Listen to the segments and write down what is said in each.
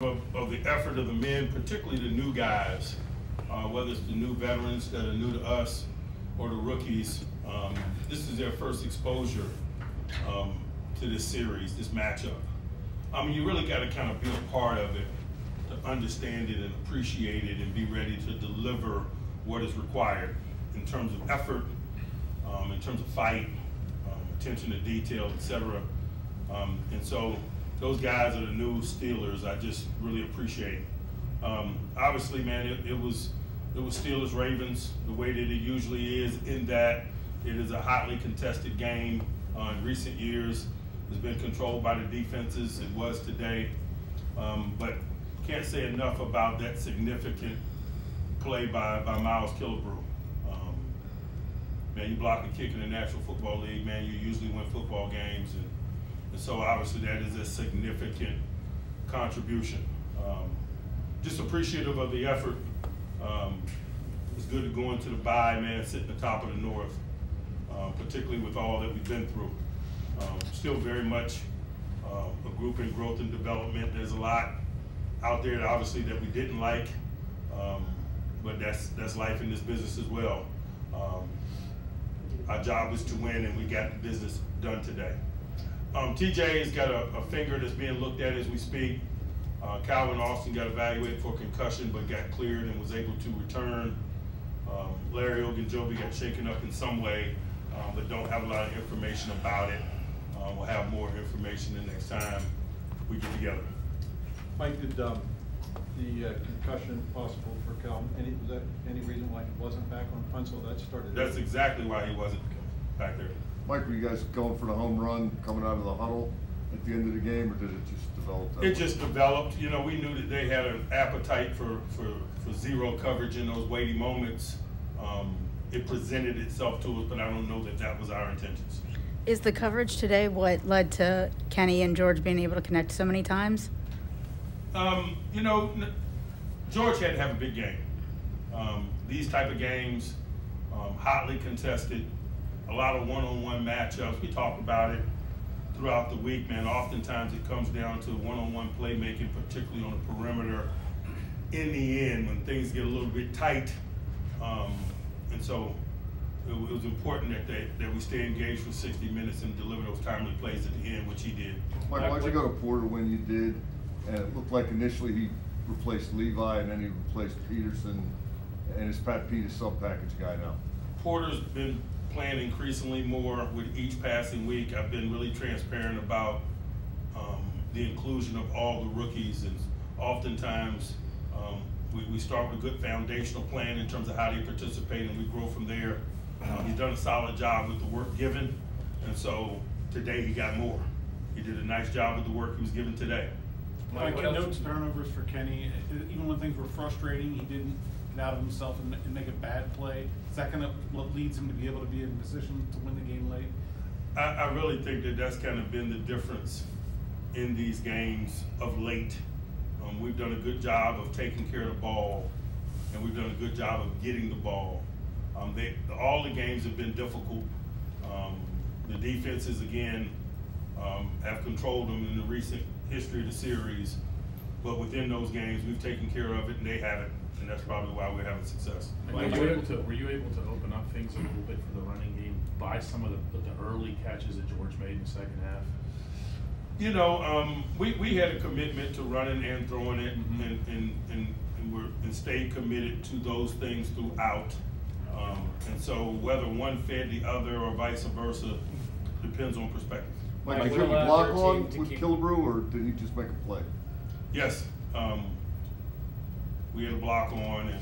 of the effort of the men, particularly the new guys, whether it's the new veterans that are new to us or the rookies. This is their first exposure to this series, this matchup. I mean, you really got to kind of be a part of it to understand it and appreciate it and be ready to deliver what is required in terms of effort, in terms of fight, attention to detail, etc. And so those guys are the new Steelers. I just really appreciate. Obviously, man, it was Steelers Ravens the way that it usually is, in that it is a hotly contested game. In recent years, it's been controlled by the defenses. It was today, but can't say enough about that significant play by Miles Killebrew. Man, you block a kick in the National Football League, man, you usually win football games, and so obviously that is a significant contribution. Just appreciative of the effort. It's good to go into the bye, man, sitting at the top of the North, particularly with all that we've been through. Still very much a group in growth and development. There's a lot out there, obviously, that we didn't like, but that's life in this business as well. Our job is to win, and we got the business done today. TJ has got a finger that's being looked at as we speak. Calvin Austin got evaluated for concussion, but got cleared and was able to return. Larry Ogunjobi got shaken up in some way, but don't have a lot of information about it. We'll have more information the next time we get together. Mike, did the concussion possible for Calvin? Was that any reason why he wasn't back on punt? So that started. That's exactly why he wasn't back there. Mike, were you guys going for the home run coming out of the huddle at the end of the game, or did it just develop that way? It just developed. You know, we knew that they had an appetite for zero coverage in those weighty moments. It presented itself to us, but I don't know that that was our intentions. Is the coverage today what led to Kenny and George being able to connect so many times? You know, George had to have a big game. These type of games, hotly contested, a lot of one-on-one matchups. We talked about it throughout the week, man. Oftentimes it comes down to one-on-one playmaking, particularly on the perimeter. In the end, when things get a little bit tight, and so it was important that we stay engaged for 60 minutes and deliver those timely plays at the end, which he did. Mike, why'd you go to Porter when you did? And it looked like initially he replaced Levi, and then he replaced Peterson, and is Pat Pete a sub-package guy now? Porter's been playing increasingly more with each passing week. I've been really transparent about the inclusion of all the rookies, and oftentimes we start with a good foundational plan in terms of how they participate, and we grow from there. He's done a solid job with the work given, and so today he got more. He did a nice job with the work he was given today. Mike, no turnovers for Kenny. Even when things were frustrating, he didn't get out of himself and make a bad play. Is that kind of what leads him to be able to be in position to win the game late? I really think that that's kind of been the difference in these games of late. We've done a good job of taking care of the ball, and we've done a good job of getting the ball. All the games have been difficult. The defenses, again, have controlled them in the recent history of the series, but within those games, we've taken care of it, and they haven't, and that's probably why we're having success. Were you able to open up things a little bit for the running game by some of the early catches that George made in the second half? You know, we had a commitment to running and throwing it, and stayed committed to those things throughout. And so whether one fed the other or vice versa depends on perspective. Mike, did you have a block on with Killebrew, or did he just make a play? Yes. We had a block on,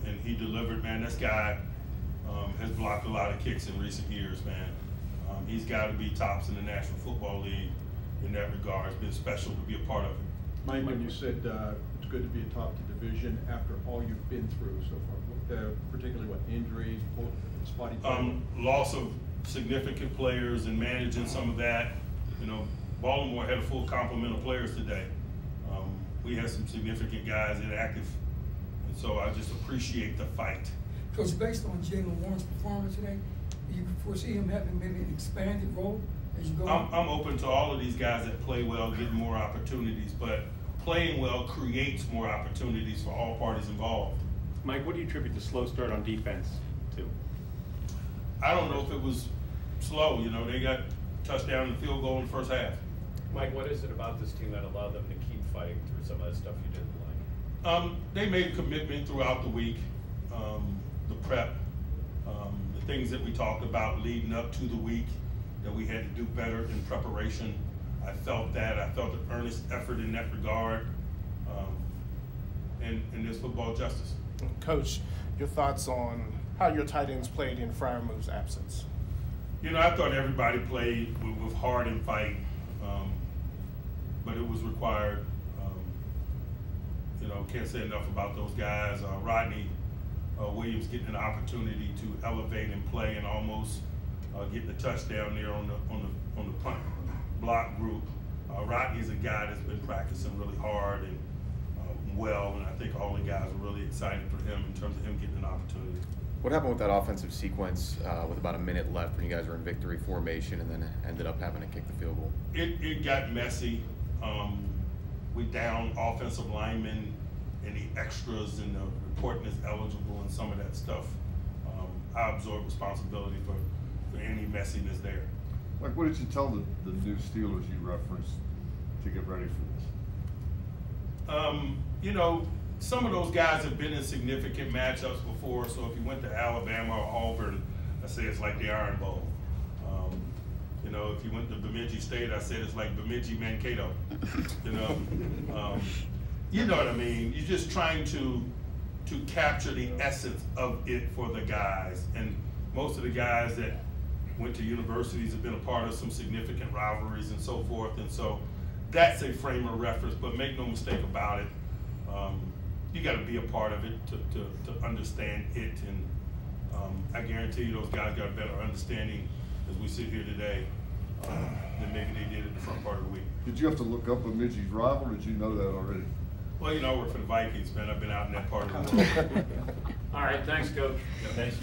and he delivered, man. This guy has blocked a lot of kicks in recent years, man. He's got to be tops in the National Football League in that regard. It's been special to be a part of it. Mike, when you said it's good to be atop the division after all you've been through so far, particularly what, injuries, spotty play? Loss of significant players and managing some of that. You know, Baltimore had a full complement of players today. We had some significant guys inactive, and so I just appreciate the fight. Coach, based on Jalen Warren's performance today, do you foresee him having maybe an expanded role as you go on? I'm open to all of these guys that play well getting more opportunities, but playing well creates more opportunities for all parties involved. Mike, what do you attribute the slow start on defense to? I don't know if it was slow. You know, they got touchdown and field goal in the first half. Mike, what is it about this team that allowed them to keep fighting through some of that stuff you didn't like? They made a commitment throughout the week, the prep, the things that we talked about leading up to the week, that we had to do better in preparation. I felt that. I felt an earnest effort in that regard, and there's football justice. Coach, your thoughts on how your tight ends played in Fryermuth's absence? You know, I thought everybody played with heart and fight, but it was required. You know, can't say enough about those guys. Rodney Williams getting an opportunity to elevate and play, and almost getting a touchdown there on the punt block group. Rodney's a guy that's been practicing really hard and well, and I think all the guys are really excited for him in terms of him getting an opportunity. What happened with that offensive sequence with about a minute left when you guys were in victory formation and then ended up having to kick the field goal? It got messy. We downed offensive linemen and the extras and the reporting is eligible and some of that stuff. I absorb responsibility for any messiness there. Like, what did you tell the new Steelers you referenced to get ready for this? You know, some of those guys have been in significant matchups before, so if you went to Alabama or Auburn, I say it's like the Iron Bowl. You know, if you went to Bemidji State, I said it's like Bemidji Mankato. You know what I mean? You're just trying to capture the essence of it for the guys. And most of the guys that went to universities have been a part of some significant rivalries and so forth. And so that's a frame of reference, but make no mistake about it. You got to be a part of it to understand it. And I guarantee you those guys got a better understanding as we sit here today than maybe they did in the front part of the week. Did you have to look up Bemidji's rival, or did you know that already? Well, you know, I work for the Vikings, man. I've been out in that part of the world. All right, thanks, Coach. Thanks.